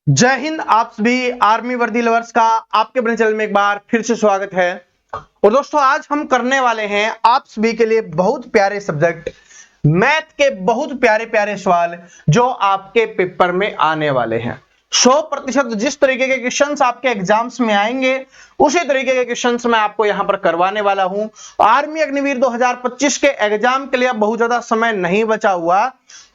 जय हिंद। आप सभी आर्मी वर्दी लवर्स का आपके अपने चैनल में एक बार फिर से स्वागत है। और दोस्तों आज हम करने वाले हैं आप सभी के लिए बहुत प्यारे सब्जेक्ट मैथ के बहुत प्यारे प्यारे सवाल जो आपके पेपर में आने वाले हैं। 100% जिस तरीके के क्वेश्चंस आपके एग्जाम्स में आएंगे उसी तरीके के क्वेश्चंस मैं आपको यहां पर करवाने वाला हूं। आर्मी अग्निवीर 2025 के एग्जाम के लिए अब बहुत ज्यादा समय नहीं बचा हुआ,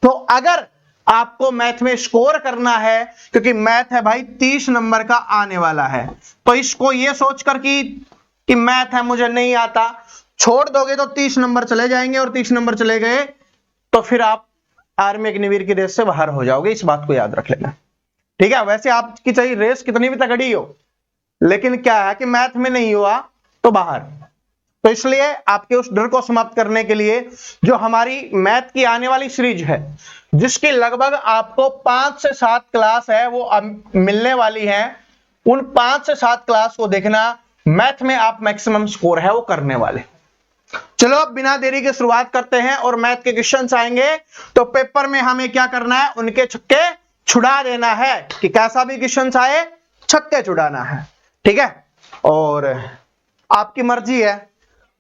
तो अगर आपको मैथ में स्कोर करना है, क्योंकि मैथ है भाई 30 नंबर का आने वाला है, तो इसको ये सोचकर कि मैथ है मुझे नहीं आता छोड़ दोगे तो 30 नंबर चले जाएंगे, और 30 नंबर चले गए तो फिर आप आर्मी अग्निवीर की रेस से बाहर हो जाओगे। इस बात को याद रख लेना, ठीक है। वैसे आपकी चाहे रेस कितनी भी तगड़ी हो, लेकिन क्या है कि मैथ में नहीं हुआ तो बाहर। तो इसलिए आपके उस डर को समाप्त करने के लिए जो हमारी मैथ की आने वाली सीरीज है, जिसकी लगभग आपको 5 से 7 क्लास है वो अब मिलने वाली है, उन 5 से 7 क्लास को देखना। मैथ में आप मैक्सिमम स्कोर है वो करने वाले। चलो अब बिना देरी के शुरुआत करते हैं। और मैथ के क्वेश्चंस आएंगे तो पेपर में हमें क्या करना है, उनके छक्के छुड़ा देना है, कि कैसा भी क्वेश्चंस आए छक्के छुड़ाना है, ठीक है। और आपकी मर्जी है,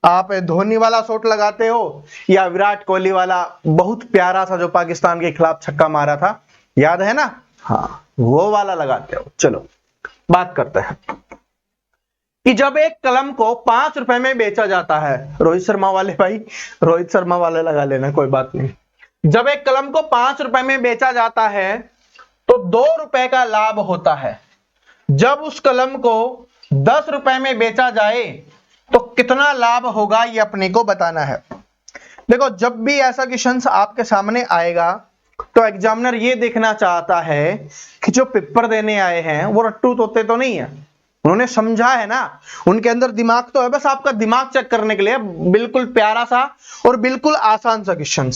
आप धोनी वाला शॉट लगाते हो या विराट कोहली वाला बहुत प्यारा सा जो पाकिस्तान के खिलाफ छक्का मारा था, याद है ना, हाँ वो वाला लगाते हो। चलो बात करते हैं कि जब एक कलम को 5 रुपए में बेचा जाता है, रोहित शर्मा वाले भाई, रोहित शर्मा वाले लगा लेना, कोई बात नहीं। जब एक कलम को 5 रुपए में बेचा जाता है तो 2 रुपए का लाभ होता है। जब उस कलम को 10 रुपए में बेचा जाए तो कितना लाभ होगा, ये अपने को बताना है। देखो जब भी ऐसा क्वेश्चन आपके सामने आएगा तो एग्जामिनर ये देखना चाहता है कि जो पेपर देने आए हैं वो रट्टू तोते तो नहीं है, उन्होंने समझा है ना, उनके अंदर दिमाग तो है। बस आपका दिमाग चेक करने के लिए बिल्कुल प्यारा सा और बिल्कुल आसान सा क्वेश्चन,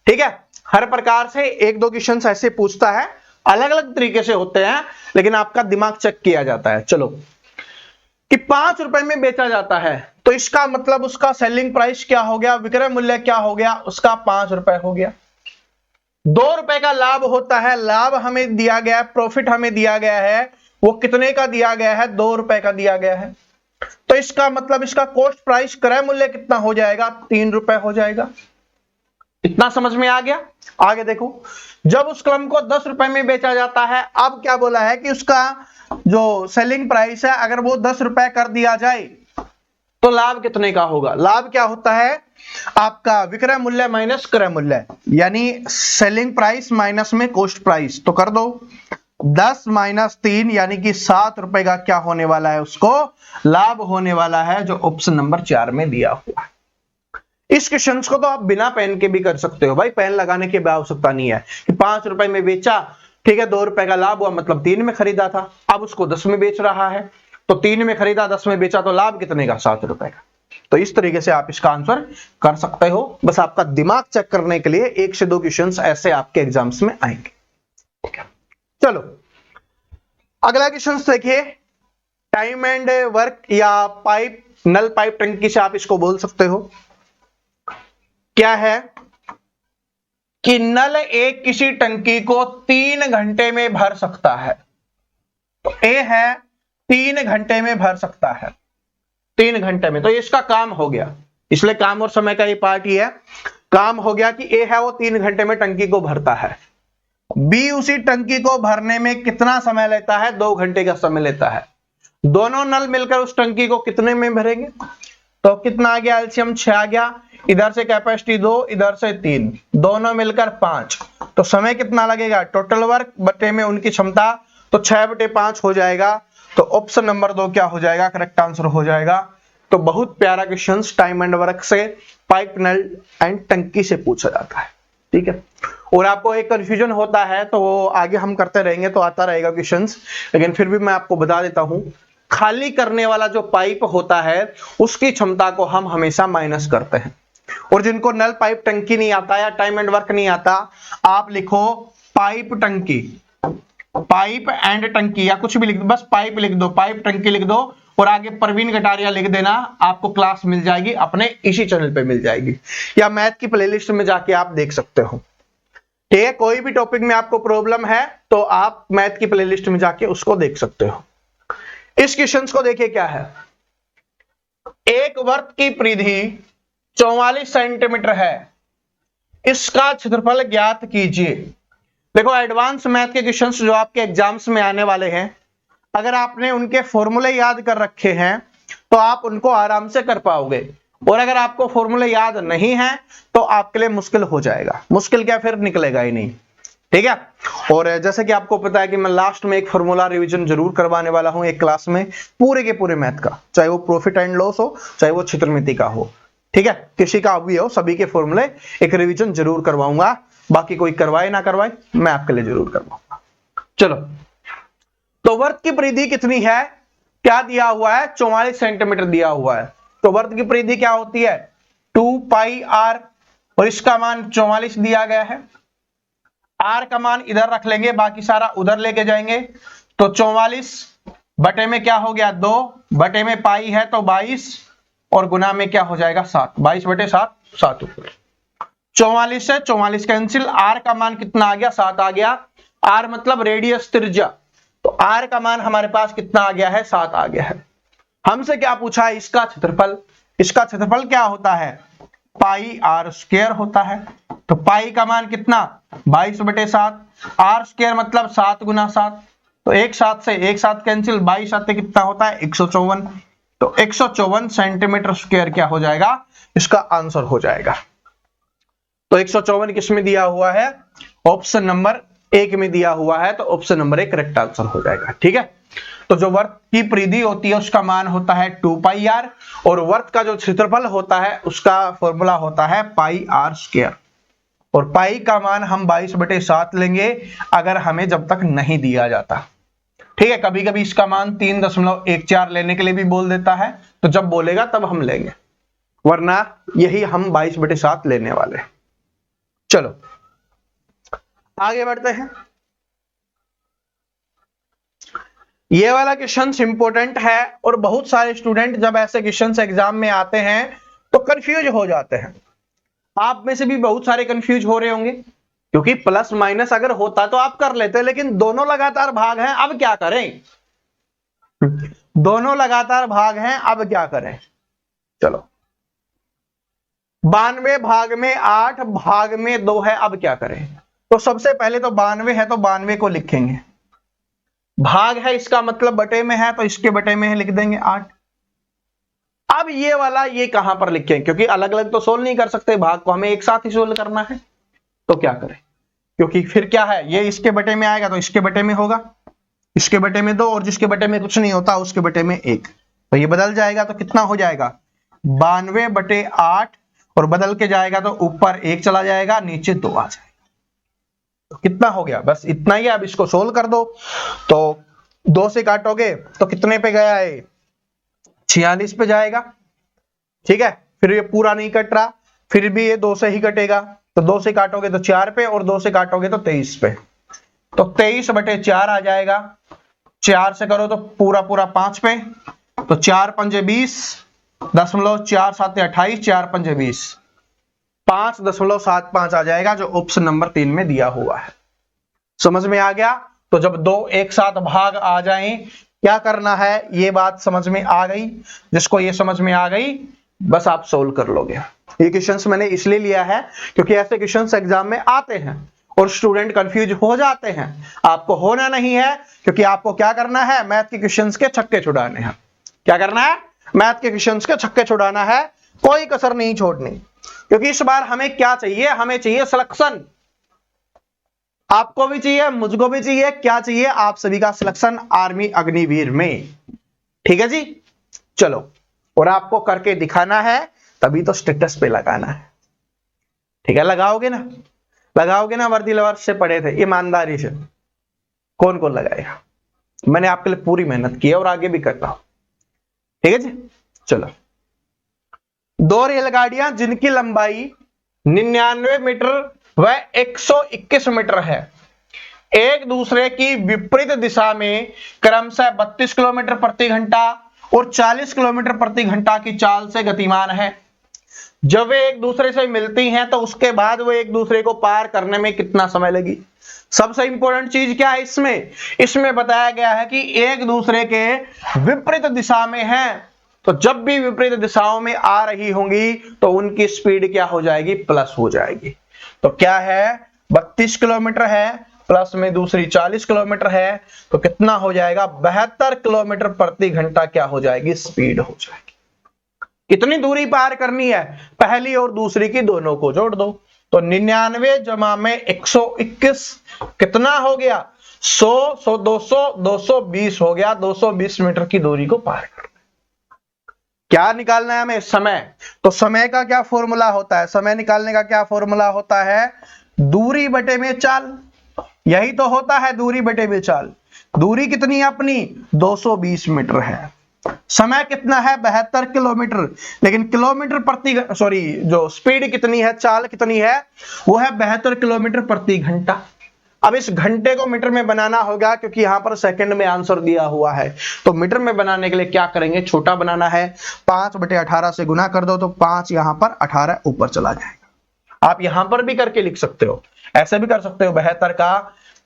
ठीक है। हर प्रकार से एक दो क्वेश्चन ऐसे पूछता है, अलग अलग तरीके से होते हैं, लेकिन आपका दिमाग चेक किया जाता है। चलो कि 5 रुपए में बेचा जाता है तो इसका मतलब उसका सेलिंग प्राइस क्या हो गया, विक्रय मूल्य क्या हो गया, उसका 5 रुपए हो गया। 2 रुपए का लाभ होता है, लाभ हमें दिया गया है, प्रॉफिट हमें दिया गया है, वो कितने का दिया गया है, 2 रुपए का दिया गया है। तो इसका मतलब इसका कॉस्ट प्राइस क्रय मूल्य कितना हो जाएगा, 3 रुपए हो जाएगा। इतना समझ में आ गया। आगे देखो, जब उस कलम को 10 रुपए में बेचा जाता है, अब क्या बोला है कि उसका जो सेलिंग प्राइस है अगर वो 10 रुपए कर दिया जाए तो लाभ कितने का होगा। लाभ क्या होता है, आपका विक्रय मूल्य माइनस क्रय मूल्य, यानी सेलिंग प्राइस माइनस में कॉस्ट प्राइस। तो कर दो 10 माइनस 3 यानी कि 7 रुपए का क्या होने वाला है, उसको लाभ होने वाला है, जो ऑप्शन नंबर 4 में दिया हुआ है। इस क्वेश्चन को तो आप बिना पेन के भी कर सकते हो भाई, पेन लगाने की आवश्यकता नहीं है। कि 5 रुपए में बेचा, ठीक है, 2 रुपए का लाभ हुआ, मतलब 3 में खरीदा था, अब उसको 10 में बेच रहा है, तो 3 में खरीदा 10 में बेचा, तो लाभ कितने का, 7 रुपए का। तो इस तरीके से आप इसका आंसर कर सकते हो। बस आपका दिमाग चेक करने के लिए 1 से 2 क्वेश्चंस ऐसे आपके एग्जाम्स में आएंगे, ठीक है। चलो अगला क्वेश्चन देखिए, टाइम एंड वर्क या पाइप, नल पाइप टंकी से आप इसको बोल सकते हो। क्या है कि नल एक किसी टंकी को 3 घंटे में भर सकता है। तो ए है 3 घंटे में भर सकता है, 3 घंटे में, तो इसका काम हो गया। इसलिए काम और समय का ये पार्ट ही है। काम हो गया कि ए है वो 3 घंटे में टंकी को भरता है। बी उसी टंकी को भरने में कितना समय लेता है, 2 घंटे का समय लेता है। दोनों नल मिलकर उस टंकी को कितने में भरेंगे, तो कितना आ गया, एलसीएम 6 आ गया। इधर से कैपेसिटी 2, इधर से 3, दोनों मिलकर 5। तो समय कितना लगेगा, टोटल वर्क बटे में उनकी क्षमता, तो 6/5 हो जाएगा। तो ऑप्शन नंबर 2 क्या हो जाएगा, करेक्ट आंसर हो जाएगा। तो बहुत प्यारा क्वेश्चन टाइम एंड वर्क से, पाइप, नल एंड टंकी से पूछा जाता है, ठीक है। और आपको एक कंफ्यूजन होता है तो वो आगे हम करते रहेंगे तो आता रहेगा क्वेश्चंस, लेकिन फिर भी मैं आपको बता देता हूं, खाली करने वाला जो पाइप होता है उसकी क्षमता को हम हमेशा माइनस करते हैं। और जिनको नल पाइप टंकी नहीं आता या टाइम एंड वर्क नहीं आता, आप लिखो पाइप टंकी, पाइप एंड टंकी, या कुछ भी लिख दो, बस पाइप लिख दो, पाइप टंकी लिख दो, और आगे प्रवीण कटारिया लिख देना। आपको क्लास मिल जाएगी, अपने इसी चैनल पे मिल जाएगी, या मैथ की प्लेलिस्ट में जाके आप देख सकते हो। ठीक है, कोई भी टॉपिक में आपको प्रॉब्लम है तो आप मैथ की प्लेलिस्ट में जाके उसको देख सकते हो। इस क्वेश्चन को देखिए क्या है। एक वर्त की परिधि 44 सेंटीमीटर है, इसका क्षेत्रफल ज्ञात कीजिए। देखो एडवांस मैथ के क्वेश्चंस जो आपके एग्जाम्स में आने वाले हैं, अगर आपने उनके फॉर्मूले याद कर रखे हैं तो आप उनको आराम से कर पाओगे, और अगर आपको फॉर्मूले याद नहीं है तो आपके लिए मुश्किल हो जाएगा। मुश्किल क्या, फिर निकलेगा ही नहीं। ठीक है, और जैसे कि आपको पता है कि मैं लास्ट में एक फॉर्मूला रिवीजन जरूर करवाने वाला हूं एक क्लास में, पूरे के पूरे मैथ का, चाहे वो प्रॉफिट एंड लॉस हो, चाहे वो क्षेत्रमिति का हो। ठीक है, किसी का भी हो, सभी के फॉर्मूले एक रिवीजन जरूर करवाऊंगा। बाकी कोई करवाए ना करवाए, मैं आपके लिए जरूर करवाऊंगा। चलो, तो वर्त की परिधि कितनी है, क्या दिया हुआ है, 44 सेंटीमीटर दिया हुआ है। तो वर्त की परिधि क्या होती है, 2 पाई r, और इसका मान 44 दिया गया है। r का मान इधर रख लेंगे, बाकी सारा उधर लेके जाएंगे। तो 44 बटे में क्या हो गया, 2 बटे में पाई है तो 22, और गुना में क्या हो जाएगा, 7। 22 बटे 7, 7 ऊपर। 44 से 44 कैंसिल, r का मान कितना आ गया, 7 आ गया। r मतलब रेडियस, त्रिज्या, तो r का मान हमारे पास कितना आ गया है, 7 आ गया है। हमसे क्या पूछा है, इसका क्षेत्रफल। इसका क्षेत्रफल क्या होता है, पाई r स्क्वायर होता है। तो पाई का मान कितना, 22 बटे 7, r स्क्वायर मतलब 7 गुना 7, तो एक 7 से एक 7 कैंसिल, 22 साथ कितना होता है, 154। तो 154 सेंटीमीटर स्क्वायर क्या हो जाएगा, इसका आंसर हो जाएगा। तो 154 किस में दिया हुआ है, ऑप्शन नंबर 1 में दिया हुआ है, तो ऑप्शन नंबर 1 करेक्ट आंसर हो जाएगा। ठीक है, तो जो वर्त की परिधि होती है उसका मान होता है 2 पाई r, और वर्त का जो क्षेत्रफल होता है उसका फॉर्मूला होता है पाई r स्क्वायर, और पाई का मान हम 22 बटे 7 लेंगे अगर हमें जब तक नहीं दिया जाता। ठीक है, कभी कभी इसका मान 3.14 लेने के लिए भी बोल देता है, तो जब बोलेगा तब हम लेंगे, वरना यही हम 22 बटे 7 लेने वाले हैं। चलो आगे बढ़ते हैं। ये वाला क्वेश्चन इंपॉर्टेंट है, और बहुत सारे स्टूडेंट जब ऐसे क्वेश्चन एग्जाम में आते हैं तो कंफ्यूज हो जाते हैं। आप में से भी बहुत सारे कंफ्यूज हो रहे होंगे, क्योंकि प्लस माइनस अगर होता तो आप कर लेते, लेकिन दोनों लगातार भाग हैं, अब क्या करें। दोनों लगातार भाग हैं, अब क्या करें। चलो, 92 भाग में 8 भाग में 2 है, अब क्या करें। तो सबसे पहले तो 92 है तो 92 को लिखेंगे, भाग है इसका मतलब बटे में है, तो इसके बटे में है लिख देंगे 8। अब ये वाला ये कहां पर लिखें, क्योंकि अलग अलग तो सोल्व नहीं कर सकते, भाग को हमें एक साथ ही सोल्व करना है। तो क्या करें, क्योंकि फिर क्या है, ये इसके बटे में आएगा तो इसके बटे में होगा, इसके बटे में 2, और जिसके बटे में कुछ नहीं होता उसके बटे में 1, तो ये बदल जाएगा। तो कितना हो जाएगा, 92 बटे 8, और बदल के जाएगा तो ऊपर 1 चला जाएगा, नीचे 2 आ जाएगा। तो कितना हो गया, बस इतना ही। अब इसको सोल्व कर दो, तो 2 से काटोगे तो कितने पे गया है, 46 पे जाएगा। ठीक है, फिर ये पूरा नहीं कट रहा, फिर भी ये 2 से ही कटेगा, तो 2 से काटोगे तो 4 पे, और 2 से काटोगे तो 23 पे, तो 23 बटे 4 आ जाएगा। 4 से करो तो पूरा पूरा 5 पे, तो 4 पंजे 20, 4 7 28, 4 पंजे 20, 5.75 आ जाएगा, जो ऑप्शन नंबर 3 में दिया हुआ है। समझ में आ गया। तो जब 2 एक साथ भाग आ जाएं, क्या करना है, ये बात समझ में आ गई। जिसको ये समझ में आ गई बस आप सोल्व कर लोगे। ये क्वेश्चंस मैंने इसलिए लिया है क्योंकि ऐसे क्वेश्चंस एग्जाम में आते हैं और स्टूडेंट कंफ्यूज हो जाते हैं। आपको होना नहीं है, क्योंकि आपको क्या करना है, मैथ के क्वेश्चंस के छक्के छुड़ाने हैं। क्या करना है, मैथ के क्वेश्चंस के छक्के छुड़ाना है, कोई कसर नहीं छोड़नी। क्योंकि इस बार हमें क्या चाहिए, हमें चाहिए सिलेक्शन। आपको भी चाहिए, मुझको भी चाहिए, क्या चाहिए, आप सभी का सिलेक्शन आर्मी अग्निवीर में। ठीक है जी, चलो, और आपको करके दिखाना है, तभी तो स्टेटस पे लगाना है। ठीक है, लगाओगे ना, लगाओगे ना। वर्दी लवर्स से पढ़े थे, ईमानदारी से। कौन कौन लगाएगा, मैंने आपके लिए पूरी मेहनत की है और आगे भी करता हूं। ठीक है जी, चलो। 2 रेलगाड़ियां जिनकी लंबाई 99 मीटर व 121 मीटर है, एक दूसरे की विपरीत दिशा में क्रमशः 32 किलोमीटर प्रति घंटा और 40 किलोमीटर प्रति घंटा की चाल से गतिमान है। जब वे एक दूसरे से मिलती हैं तो उसके बाद वो एक दूसरे को पार करने में कितना समय लगी। सबसे इंपॉर्टेंट चीज क्या है इसमें बताया गया है कि एक दूसरे के विपरीत दिशा में है, तो जब भी विपरीत दिशाओं में आ रही होंगी तो उनकी स्पीड क्या हो जाएगी, प्लस हो जाएगी। तो क्या है, 32 किलोमीटर है, प्लस में दूसरी 40 किलोमीटर है, तो कितना हो जाएगा, 72 किलोमीटर प्रति घंटा क्या हो जाएगी, स्पीड हो जाएगी। कितनी दूरी पार करनी है, पहली और दूसरी की दोनों को जोड़ दो, तो 99 जमा में 121 कितना हो गया, 100, 100, 200, 220 हो गया। 220 मीटर की दूरी को पार करना। क्या निकालना है हमें, समय। तो समय का क्या फॉर्मूला होता है, समय निकालने का क्या फॉर्मूला होता है, दूरी बटे में चाल। यही तो होता है दूरी बटे में चाल। दूरी कितनी है अपनी, 220 मीटर है। समय कितना है, 72 किलोमीटर, लेकिन किलोमीटर प्रति जो स्पीड कितनी है, चाल कितनी है, वो है 72 किलोमीटर प्रति घंटा। अब इस घंटे को मीटर में बनाना होगा क्योंकि यहां पर सेकंड में आंसर दिया हुआ है, तो मीटर में बनाने के लिए क्या करेंगे, छोटा बनाना है, 5/18 से गुना कर दो तो 5 यहां पर 18 ऊपर चला जाएगा। आप यहां पर भी करके लिख सकते हो, ऐसे भी कर सकते हो, 72 का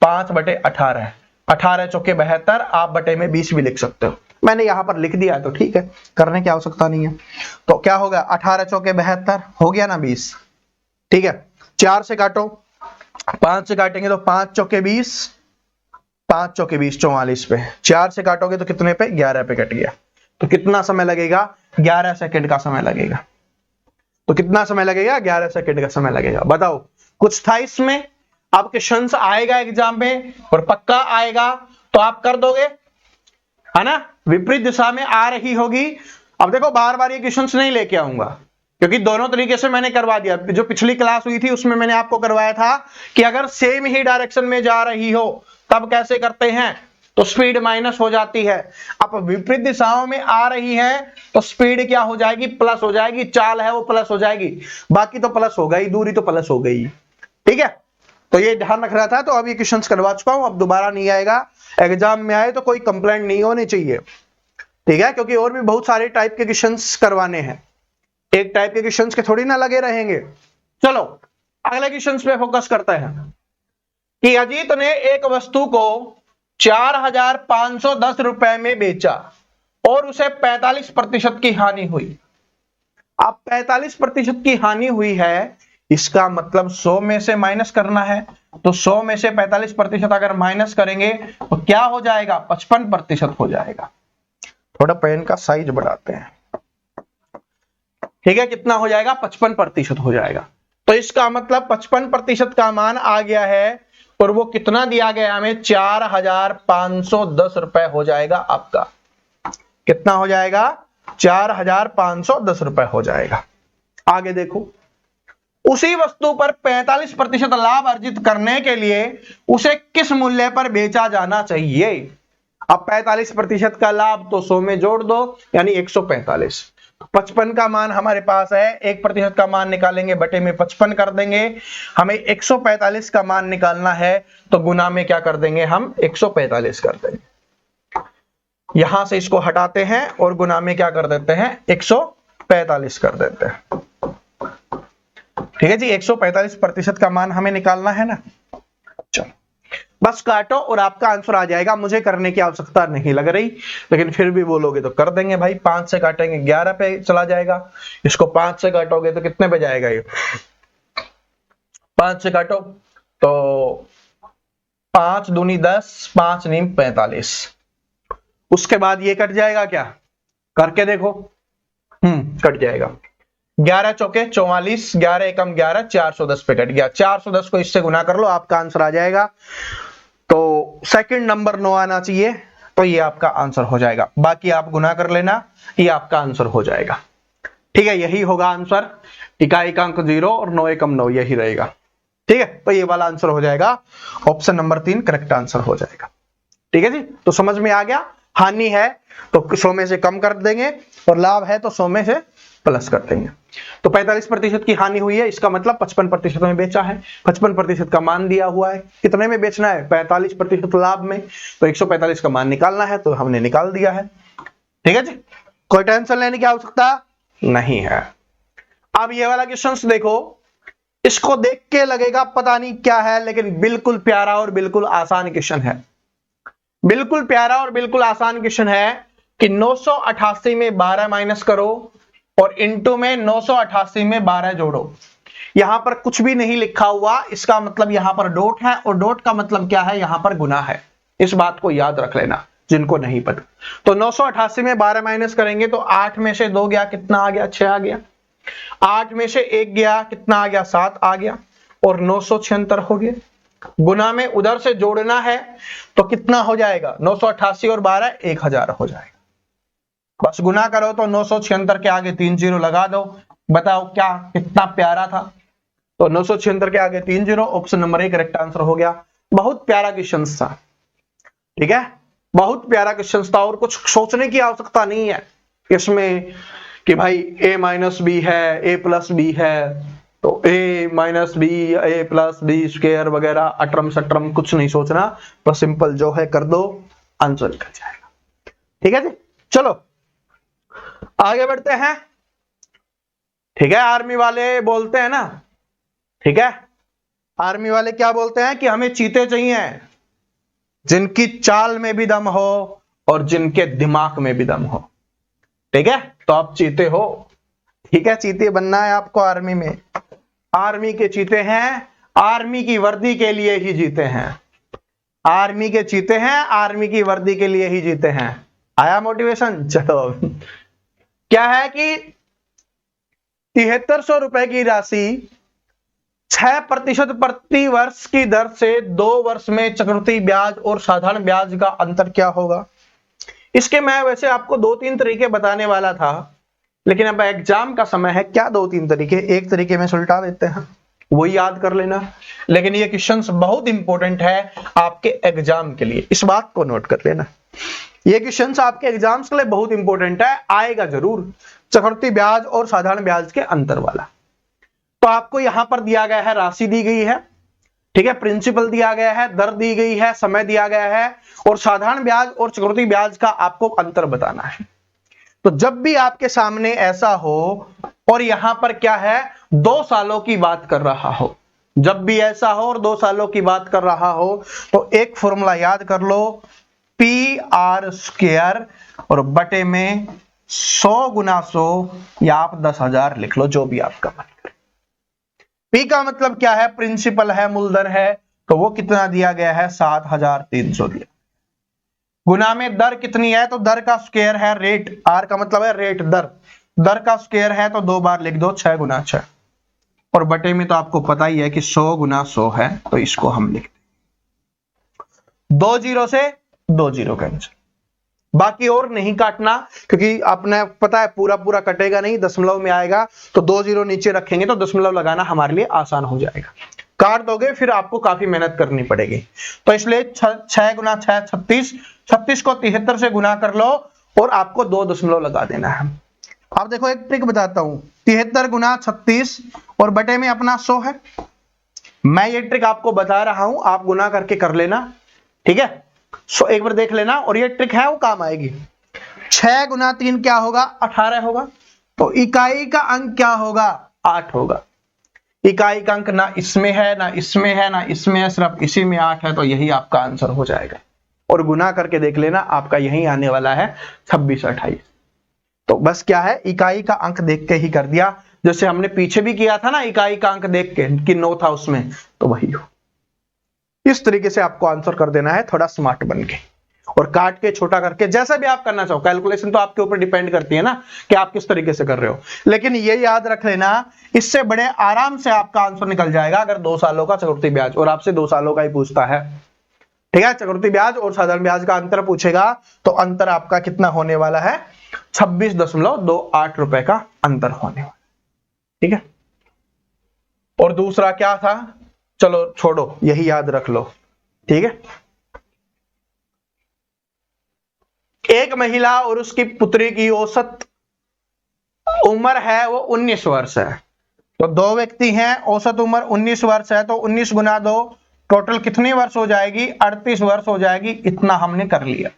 5/18, 18 चौके 72, आप बटे में 20 भी लिख सकते हो। मैंने यहां पर लिख दिया तो ठीक है, करने की आवश्यकता नहीं है। तो क्या होगा, 18 चौके 72 हो गया ना 20, ठीक है। 4 से काटो, 5 से काटेंगे तो 5 चौके 20, 5 चौके 20 44 पे, 4 से काटोगे तो कितने पे, 11 पे कट गया। तो कितना समय लगेगा, 11 सेकंड का समय लगेगा। तो कितना समय लगेगा, 11 सेकंड का समय लगेगा। बताओ, कुछ था इसमें, अब क्वेश्चंस आएगा एग्जाम में और पक्का आएगा, तो आप कर दोगे, है ना। विपरीत दिशा में आ रही होगी। अब देखो, बार बार ये क्वेश्चंस नहीं लेके आऊंगा क्योंकि दोनों तरीके से मैंने करवा दिया। जो पिछली क्लास हुई थी उसमें मैंने आपको करवाया था कि अगर सेम ही डायरेक्शन में जा रही हो तब कैसे करते हैं, तो स्पीड माइनस हो जाती है। अब विपरीत दिशाओं में आ रही है तो स्पीड क्या हो जाएगी, प्लस हो जाएगी। चाल है वो प्लस हो जाएगी, बाकी तो प्लस हो गई, दूरी तो प्लस हो गई, ठीक है। तो ये ध्यान रख रहा था, तो अब ये क्वेश्चन करवा चुका हूं, अब दोबारा नहीं आएगा। एग्जाम में आए तो कोई कंप्लेंट नहीं होनी चाहिए, ठीक है, क्योंकि और भी बहुत सारे टाइप के क्वेश्चंस करवाने हैं, एक टाइप के क्वेश्चंस के थोड़ी ना लगे रहेंगे। चलो अगले क्वेश्चंस पे फोकस करते हैं कि अजीत ने एक वस्तु को 4,510 रुपए में बेचा और उसे 45% की हानि हुई। अब 45% की हानि हुई है, इसका मतलब 100 में से माइनस करना है। तो 100 में से 45% अगर माइनस करेंगे तो क्या हो जाएगा, 55% हो जाएगा। थोड़ा पेन का साइज बढ़ाते हैं, ठीक है, कितना हो जाएगा, 55% हो जाएगा। तो इसका मतलब 55% का मान आ गया है, और वो कितना दिया गया हमें, 4,510 रुपए हो जाएगा आपका। कितना हो जाएगा, 4,510 रुपए हो जाएगा। आगे देखो, उसी वस्तु पर 45% लाभ अर्जित करने के लिए उसे किस मूल्य पर बेचा जाना चाहिए। अब 45% का लाभ तो 100 में जोड़ दो, यानी 145। 55 का मान हमारे पास है, 1% का मान निकालेंगे, बटे में 55 कर देंगे। हमें 145 का मान निकालना है, तो गुना में क्या कर देंगे, हम 145 कर देंगे। यहां से इसको हटाते हैं और गुना में क्या कर देते हैं, 145 कर देते हैं, ठीक है जी। 145% का मान हमें निकालना है ना। चलो बस काटो और आपका आंसर आ जाएगा। मुझे करने की आवश्यकता नहीं लग रही, लेकिन फिर भी बोलोगे तो कर देंगे भाई। 5 से काटेंगे 11 पे चला जाएगा, इसको 5 से काटोगे तो कितने पे जाएगा, ये 5 से काटो तो 5 दूनी 10, 5 नीम 45। उसके बाद ये कट जाएगा, क्या करके देखो, कट जाएगा। 11 चौके 44, 11 एकम 11, 410 पे कट गया। 410 को इससे गुना कर लो, आपका आंसर आ जाएगा। तो सेकंड नंबर 9 आना चाहिए, तो ये आपका आंसर हो जाएगा। बाकी आप गुना कर लेना, ये आपका आंसर हो जाएगा, ठीक है। यही होगा आंसर, इकाई का अंक 0 और 9 एकम 9 यही रहेगा, ठीक है। तो ये वाला आंसर हो जाएगा, ऑप्शन नंबर 3 करेक्ट आंसर हो जाएगा, ठीक है जी। तो समझ में आ गया, हानि है तो 100 में से कम कर देंगे और लाभ है तो 100 में से प्लस कर देंगे। तो 45% की हानि हुई है, इसका मतलब 55% में बेचा है। 55% का मान दिया हुआ है, कितने में बेचना है, 45% लाभ में, तो 145 का मान निकालना है, तो हमने निकाल दिया है, ठीक है जी। कोई टेंशन लेने की आवश्यकता नहीं है। अब ये वाला क्वेश्चन देखो, इसको देख के लगेगा पता नहीं क्या है, लेकिन बिल्कुल प्यारा और बिल्कुल आसान क्वेश्चन है। बिल्कुल प्यारा और बिल्कुल आसान क्वेश्चन है कि 988 में 12 माइनस करो और इंटू में 988 में 12 जोड़ो। यहां पर कुछ भी नहीं लिखा हुआ, इसका मतलब यहां पर डॉट है, और डॉट का मतलब क्या है, यहां पर गुना है। इस बात को याद रख लेना जिनको नहीं पता। तो 988 में 12 माइनस करेंगे तो 8 में से 2 गया, कितना आ गया, 6 आ गया। 8 में से 1 गया, कितना आ गया, 7 आ गया, और 976 हो गया। गुना में उधर से जोड़ना है तो कितना हो जाएगा, 988 और 12 1000 हो जाएगा। बस गुना करो तो 976 के आगे 3 जीरो लगा दो। बताओ क्या कितना प्यारा था। तो 976 के आगे 3 zero, option number 1 correct answer हो गया। बहुत प्यारा क्वेश्चन था, ठीक है, बहुत प्यारा क्वेश्चन था, और कुछ सोचने की आवश्यकता नहीं है इसमें कि भाई a माइनस बी है, a प्लस बी है, तो a minus B, a plus B square वगैरह अटरम सटरम कुछ नहीं सोचना, बस सिंपल जो है कर दो, आंसर निकल जाएगा। ठीक है जी, चलो आगे बढ़ते हैं। ठीक है, आर्मी वाले बोलते हैं ना, ठीक है, आर्मी वाले क्या बोलते हैं कि हमें चीते चाहिए जिनकी चाल में भी दम हो और जिनके दिमाग में भी दम हो। ठीक है, तो आप चीते हो, ठीक है, चीते बनना है आपको आर्मी में। आर्मी के चीते हैं, आर्मी की वर्दी के लिए ही जीते हैं। आर्मी के चीते हैं, आर्मी की वर्दी के लिए ही जीते हैं। आया मोटिवेशन। चलो क्या है कि 7300 रुपए की राशि 6% प्रति वर्ष की दर से 2 वर्ष में चक्रवृद्धि ब्याज और साधारण ब्याज का अंतर क्या होगा। इसके मैं वैसे आपको 2-3 तरीके बताने वाला था, लेकिन अब एग्जाम का समय है, क्या 2-3 तरीके, एक तरीके में सुलटा देते हैं, वही याद कर लेना। लेकिन ये क्वेश्चंस बहुत इंपॉर्टेंट है आपके एग्जाम के लिए, इस बात को नोट कर लेना। ये क्वेश्चंस आपके एग्जाम्स के लिए बहुत इंपॉर्टेंट है, आएगा जरूर, चक्रवृद्धि ब्याज और साधारण ब्याज के अंतर वाला। तो आपको यहां पर दिया गया है, राशि दी गई है, ठीक है, प्रिंसिपल दिया गया है, दर दी गई है, समय दिया गया है, और साधारण ब्याज और चक्रवृद्धि ब्याज का आपको अंतर बताना है। तो जब भी आपके सामने ऐसा हो और यहां पर क्या है, 2 सालों की बात कर रहा हो, जब भी ऐसा हो और 2 सालों की बात कर रहा हो, तो एक फॉर्मूला याद कर लो, पी आर स्क्वायर और बटे में 100 गुना 100 या आप 10,000 लिख लो, जो भी आपका मन करे। पी का मतलब क्या है, प्रिंसिपल है, मूलधन है, तो वो कितना दिया गया है, 7,300 दिया। गुना में दर कितनी है, तो दर का स्क्वायर है रेट, आर का मतलब है रेट, दर, दर का स्क्वायर है तो 2 बार लिख दो, 6 गुना 6, और बटे में तो आपको पता ही है कि 100 गुना 100 है, तो इसको हम लिख दें 2 जीरो से 2 जीरो कैंसिल। बाकी और नहीं काटना, क्योंकि आपने पता है पूरा पूरा कटेगा नहीं, दशमलव में आएगा, तो 2 जीरो नीचे रखेंगे तो दशमलव लगाना हमारे लिए आसान हो जाएगा। काट दोगे फिर आपको काफी मेहनत करनी पड़ेगी, तो इसलिए 6 गुना 6 36, 36 को 73 से गुना कर लो और आपको 2 दशमलव लगा देना है। अब देखो एक ट्रिक बताता हूं, 73 गुना 36 और बटे में अपना 100 है। मैं ये ट्रिक आपको बता रहा हूं, आप गुना करके कर लेना, ठीक है, सो एक बार देख लेना, और ये ट्रिक है वो काम आएगी। 6 गुना 3 क्या होगा, 18 होगा, तो इकाई का अंक क्या होगा, 8 होगा। इकाई का अंक ना इसमें है, ना इसमें है, ना इसमें है, सिर्फ इसी में 8 है, तो यही आपका आंसर हो जाएगा। और गुना करके देख लेना, आपका यही आने वाला है 2628। तो बस क्या है, इकाई का अंक देख के ही कर दिया, जैसे हमने पीछे भी किया था ना, इकाई का अंक देख के कि 9 था उसमें, तो वही हो। इस तरीके से आपको आंसर कर देना है, थोड़ा स्मार्ट बन के, और काट के छोटा करके, जैसा भी आप करना चाहो। कैलकुलेशन तो आपके ऊपर डिपेंड करती है ना कि आप किस तरीके से कर रहे हो, लेकिन ये याद रख लेना, इससे बड़े आराम से आपका आंसर निकल जाएगा अगर 2 सालों का चक्रवृद्धि ब्याज, और आपसे 2 सालों का ही पूछता है, ठीक है, चक्रवृद्धि ब्याज और साधारण ब्याज का अंतर पूछेगा, तो अंतर आपका कितना होने वाला है, 26.28 रुपए का अंतर होने वाला, ठीक है। और दूसरा क्या था, चलो छोड़ो, यही याद रख लो, ठीक है। एक महिला और उसकी पुत्री की औसत उम्र है वो 19 वर्ष है, तो 2 व्यक्ति हैं, औसत उम्र 19 वर्ष है, तो 19 गुना 2 टोटल कितनी वर्ष हो जाएगी, 38 वर्ष हो जाएगी। इतना हमने कर लिया।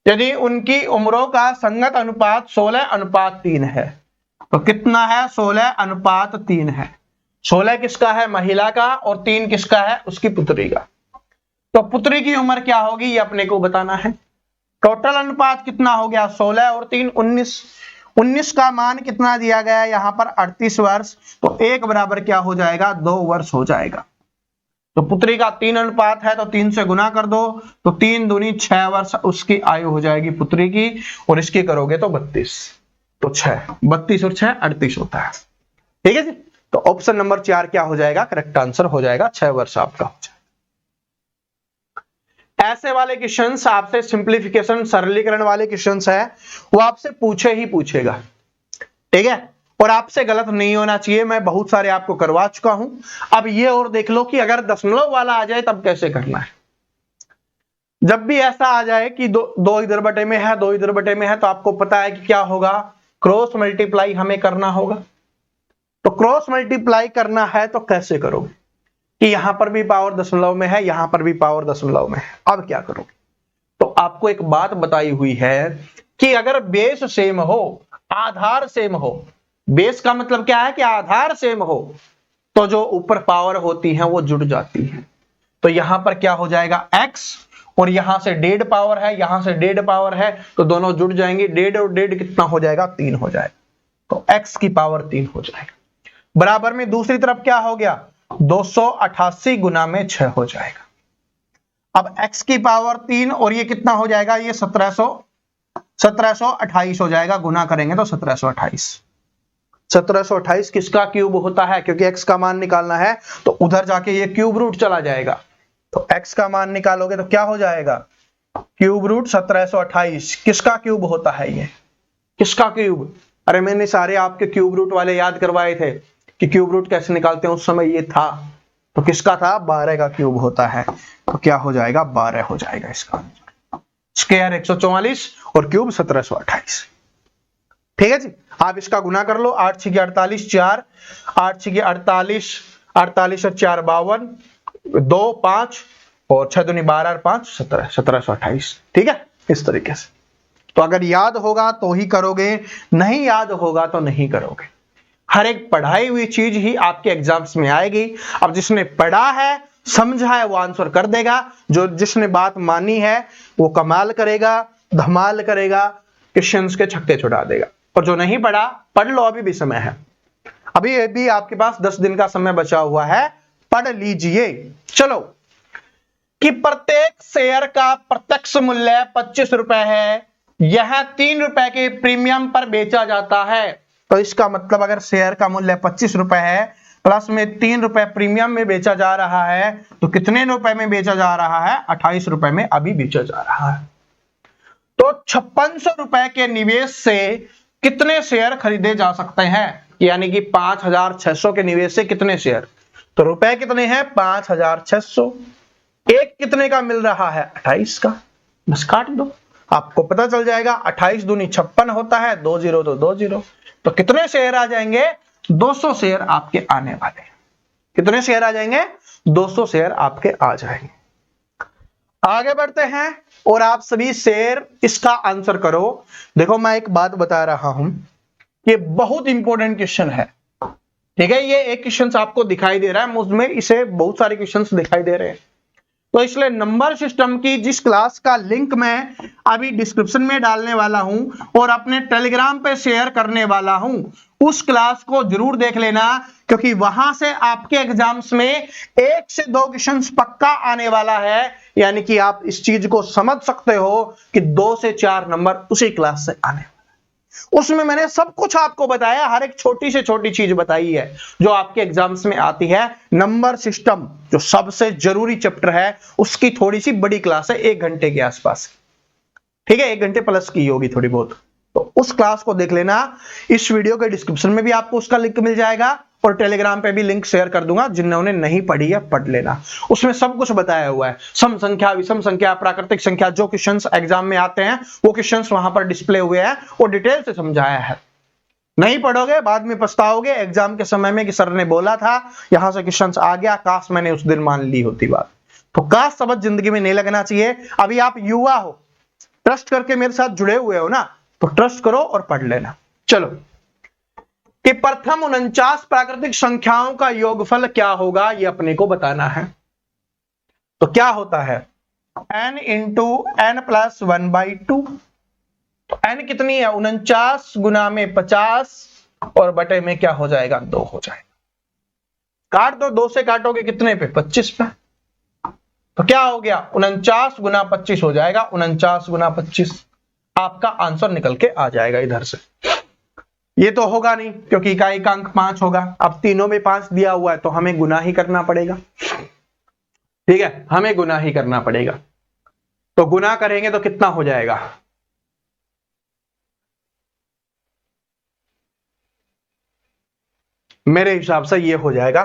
यदि उनकी उम्रों का संगत अनुपात 16:3 है, तो कितना है? 16:3 है। 16 किसका है? महिला का, और 3 किसका है? उसकी पुत्री का। तो पुत्री की उम्र क्या होगी ये अपने को बताना है। टोटल अनुपात कितना हो गया? 16 और 3 19। 19 का मान कितना दिया गया है यहाँ पर? 38 वर्ष। तो 1 बराबर क्या हो जाएगा? 2 वर्ष हो जाएगा। तो पुत्री का 3 अनुपात है तो 3 से गुना कर दो, तो 3 दूनी 6 वर्ष उसकी आयु हो जाएगी पुत्री की, और इसकी करोगे तो 32। तो 6 32 और 6 38 होता है। ठीक है जी। तो ऑप्शन नंबर 4 क्या हो जाएगा? करेक्ट आंसर हो जाएगा, 6 वर्ष आपका हो जाएगा। ऐसे वाले क्वेश्चंस आपसे, सिंप्लीफिकेशन सरलीकरण वाले क्वेश्चंस है, वो आपसे पूछे ही पूछेगा। ठीक है, और आपसे गलत नहीं होना चाहिए। मैं बहुत सारे आपको करवा चुका हूं। अब ये और देख लो कि अगर दशमलव वाला आ जाए तब कैसे करना है। जब भी ऐसा आ जाए कि दो इधर बटे में है, 2 इधर बटे में है, तो आपको पता है कि क्या होगा? क्रॉस मल्टीप्लाई हमें करना होगा। तो क्रॉस मल्टीप्लाई करना है तो कैसे करोगे कि यहां पर भी पावर दशमलव में है, यहां पर भी पावर दशमलव में है। अब क्या करोगे? तो आपको एक बात बताई हुई है कि अगर बेस सेम हो, आधार सेम हो, बेस का मतलब क्या है कि आधार सेम हो, तो जो ऊपर पावर होती है वो जुड़ जाती है। तो यहां पर क्या हो जाएगा? x, और यहां से डेढ़ पावर है, यहां से डेढ़ पावर है, तो दोनों जुड़ जाएंगे। डेढ़ और डेढ़ कितना हो जाएगा? 3 हो जाएगा। तो x की पावर 3 हो जाएगा। बराबर में दूसरी तरफ क्या हो गया? 288 गुना में 6 हो जाएगा। अब x की पावर 3 और ये कितना हो जाएगा? ये 1728 हो जाएगा। गुना करेंगे तो 1728। 1728 किसका क्यूब होता है? क्योंकि x का मान निकालना है तो उधर जाके ये क्यूब रूट चला जाएगा। तो x का मान निकालोगे तो क्या हो जाएगा? क्यूब रूट 1728 किसका क्यूब होता है? ये किसका क्यूब? अरे मैंने सारे आपके क्यूब रूट वाले याद करवाए थे कि क्यूब रूट कैसे निकालते हैं, उस समय ये था। तो किसका था? 12 का क्यूब होता है। तो क्या हो जाएगा? 12 हो जाएगा इसका। स्क्वायर 144 और क्यूब 1728। ठीक है जी। आप इसका गुना कर लो। 8 6 48 4, 8 6 48, 48 और 4 52, 2 5 और 6 दूनी 12 और 5 17, 1728। ठीक है, इस तरीके से। तो अगर याद होगा तो ही करोगे, नहीं याद होगा तो नहीं करोगे। हर एक पढ़ाई हुई चीज ही आपके एग्जाम्स में आएगी। अब जिसने पढ़ा है, समझा है, वो आंसर कर देगा। जिसने बात मानी है वो कमाल करेगा, धमाल करेगा, क्वेश्चंस के छक्के छुड़ा देगा। और जो नहीं पढ़ा, पढ़ लो, अभी भी समय है। अभी भी आपके पास 10 दिन का समय बचा हुआ है, पढ़ लीजिए। चलो, कि प्रत्येक शेयर का प्रत्यक्ष मूल्य 25 रुपए है, यह 3 रुपए के प्रीमियम पर बेचा जाता है। तो इसका मतलब अगर शेयर का मूल्य 25 रुपए है, प्लस में 3 रुपए प्रीमियम में बेचा जा रहा है, तो कितने रुपए में बेचा जा रहा है? 28 रुपए में अभी बेचा जा रहा है। तो 5600 रुपए के निवेश से कितने शेयर खरीदे जा सकते हैं? यानी कि 5600 के निवेश से कितने शेयर? तो रुपए कितने हैं? 5600। एक कितने का मिल रहा है? 28 का। बस काट दो, आपको पता चल जाएगा। 28 दूनी 56 होता है, 2 0 तो 2 0। तो कितने शेयर आ जाएंगे? 200 शेयर आपके आने वाले। कितने शेयर आ जाएंगे? 200 शेयर आपके आ जाएंगे। आगे बढ़ते हैं और आप सभी शेयर इसका आंसर करो। देखो, मैं एक बात बता रहा हूं, ये बहुत इंपॉर्टेंट क्वेश्चन है। ठीक है, ये एक क्वेश्चन आपको दिखाई दे रहा है, मुझमें इसे बहुत सारे क्वेश्चन दिखाई दे रहे हैं। तो इसलिए नंबर सिस्टम की जिस क्लास का लिंक मैं अभी डिस्क्रिप्शन में डालने वाला हूं और अपने टेलीग्राम पे शेयर करने वाला हूं, उस क्लास को जरूर देख लेना, क्योंकि वहां से आपके एग्जाम्स में 1 से 2 क्वेश्चंस पक्का आने वाला है। यानी कि आप इस चीज को समझ सकते हो कि 2 से 4 नंबर उसी क्लास से आने। उसमें मैंने सब कुछ आपको बताया, हर एक छोटी से छोटी चीज बताई है जो आपके एग्जाम्स में आती है। नंबर सिस्टम जो सबसे जरूरी चैप्टर है, उसकी थोड़ी सी बड़ी क्लास है, 1 घंटे के आसपास। ठीक है, 1 घंटे प्लस की होगी थोड़ी बहुत। तो उस क्लास को देख लेना। इस वीडियो के डिस्क्रिप्शन में भी आपको उसका लिंक मिल जाएगा और टेलीग्राम पे भी लिंक शेयर कर दूंगा। जिन्होंने नहीं पढ़ी है पढ़ लेना, उसमें सब कुछ बताया हुआ है। सम संख्या, विषम संख्या, प्राकृतिक संख्या, जो क्वेश्चंस एग्जाम में आते हैं वो क्वेश्चंस वहां पर डिस्प्ले हुए हैं और डिटेल से समझाया है। नहीं पढ़ोगे बाद में पछताओगे एग्जाम के समय में कि सर ने बोला था, यहां से क्वेश्चंस आ गया, काश मैंने उस दिन मान ली होती बात। तो काश शब्द जिंदगी में नहीं लगना चाहिए। अभी आप युवा हो, ट्रस्ट करके मेरे साथ जुड़े हुए हो ना, तो ट्रस्ट करो और पढ़ लेना। चलो, कि प्रथम 49 प्राकृतिक संख्याओं का योगफल क्या होगा, ये अपने को बताना है। तो क्या होता है n इंटू एन प्लस 1/2। तो n कितनी है 49 गुना में 50 और बटे में क्या हो जाएगा 2 हो जाएगा। काट दो, 2 से काटोगे कितने पे 25 पे। तो क्या हो गया 49 गुना 25 हो जाएगा, 49 गुना 25 आपका आंसर निकल के आ जाएगा इधर से। ये तो होगा नहीं क्योंकि इकाई का अंक 5 होगा। अब तीनों में 5 दिया हुआ है तो हमें गुना ही करना पड़ेगा। ठीक है, हमें गुना ही करना पड़ेगा। तो गुना करेंगे तो कितना हो जाएगा, मेरे हिसाब से ये हो जाएगा।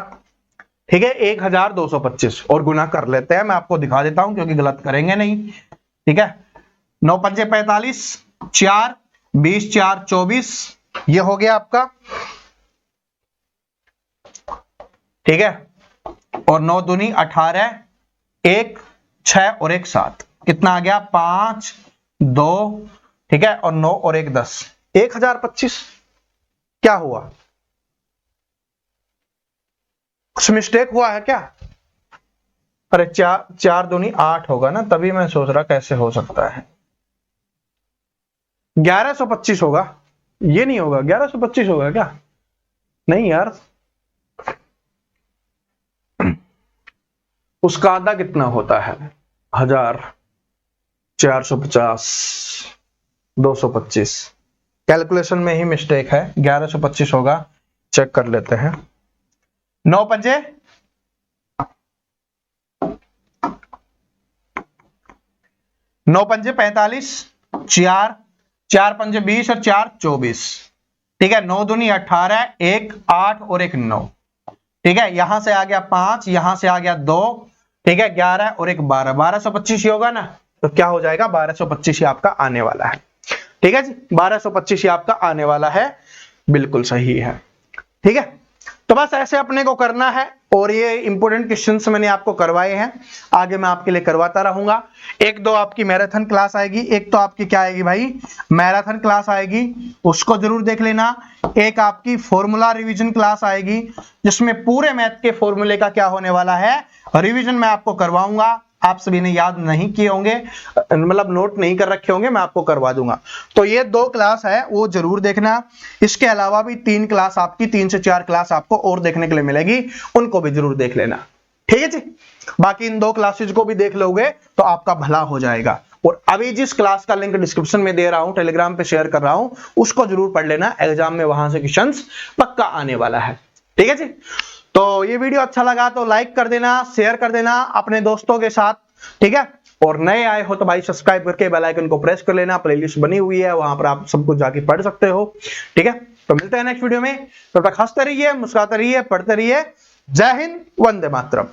ठीक है 1225 और गुना कर लेते हैं, मैं आपको दिखा देता हूं क्योंकि गलत करेंगे नहीं। ठीक है 9 पंजे 45, 4 20 4 24, ये हो गया आपका। ठीक है और 9 दूनी 18, 1 6 और 1 7, कितना आ गया 5 2। ठीक है और 9 और 1 10, 1025। क्या हुआ, कुछ मिस्टेक हुआ है क्या? अरे 4 दूनी 8 होगा ना, तभी मैं सोच रहा कैसे हो सकता है 1125 होगा। ये नहीं होगा, 1125 होगा क्या? नहीं यार, उसका आधा कितना होता है 1000, 450, 225। कैलकुलेशन में ही मिस्टेक है, 1125 होगा, चेक कर लेते हैं। 9 पंजे 45, 4 4 पंजे 20 और 4 24। ठीक है 9 दूनी 18, 1 8 और 1 9। ठीक है यहां से आ गया 5, यहां से आ गया 2। ठीक है 11 और 1 12, 1225 ही होगा ना। तो क्या हो जाएगा 1225 ही आपका आने वाला है। ठीक है जी 1225 ही आपका आने वाला है, बिल्कुल सही है। ठीक है तो बस ऐसे अपने को करना है और ये इंपॉर्टेंट क्वेश्चंस मैंने आपको करवाए हैं, आगे मैं आपके लिए करवाता रहूंगा। 1-2 आपकी मैराथन क्लास आएगी, एक तो आपकी क्या आएगी भाई मैराथन क्लास आएगी, उसको जरूर देख लेना। एक आपकी फॉर्मूला रिवीजन क्लास आएगी जिसमें पूरे मैथ के फॉर्मूले का क्या होने वाला है रिवीजन मैं आपको करवाऊंगा। आप सभी ने याद नहीं किए होंगे, मतलब नोट नहीं कर रखे होंगे, मैं आपको करवा दूंगा। तो ये 2 क्लास है वो जरूर देखना। इसके अलावा भी 3 क्लास आपकी, 3 से 4 क्लास आपको और देखने के लिए मिलेगी, उनको भी जरूर देख लेना। ठीक है जी, बाकी इन 2 क्लासेज को भी देख लोगे तो आपका भला हो जाएगा। और अभी जिस क्लास का लिंक डिस्क्रिप्शन में दे रहा हूं, टेलीग्राम पे शेयर कर रहा हूं, उसको जरूर पढ़ लेना, एग्जाम में वहां से क्वेश्चंस पक्का आने वाला है। ठीक है जी, तो ये वीडियो अच्छा लगा तो लाइक कर देना, शेयर कर देना अपने दोस्तों के साथ। ठीक है और नए आए हो तो भाई सब्सक्राइब करके बेल आइकन को प्रेस कर लेना, प्लेलिस्ट बनी हुई है वहां पर आप सब कुछ जाके पढ़ सकते हो। ठीक है तो मिलते हैं नेक्स्ट वीडियो में, तब तक हंसते रहिए, मुस्कुराते रहिए, पढ़ते रहिए। जय हिंद, वंदे मातरम।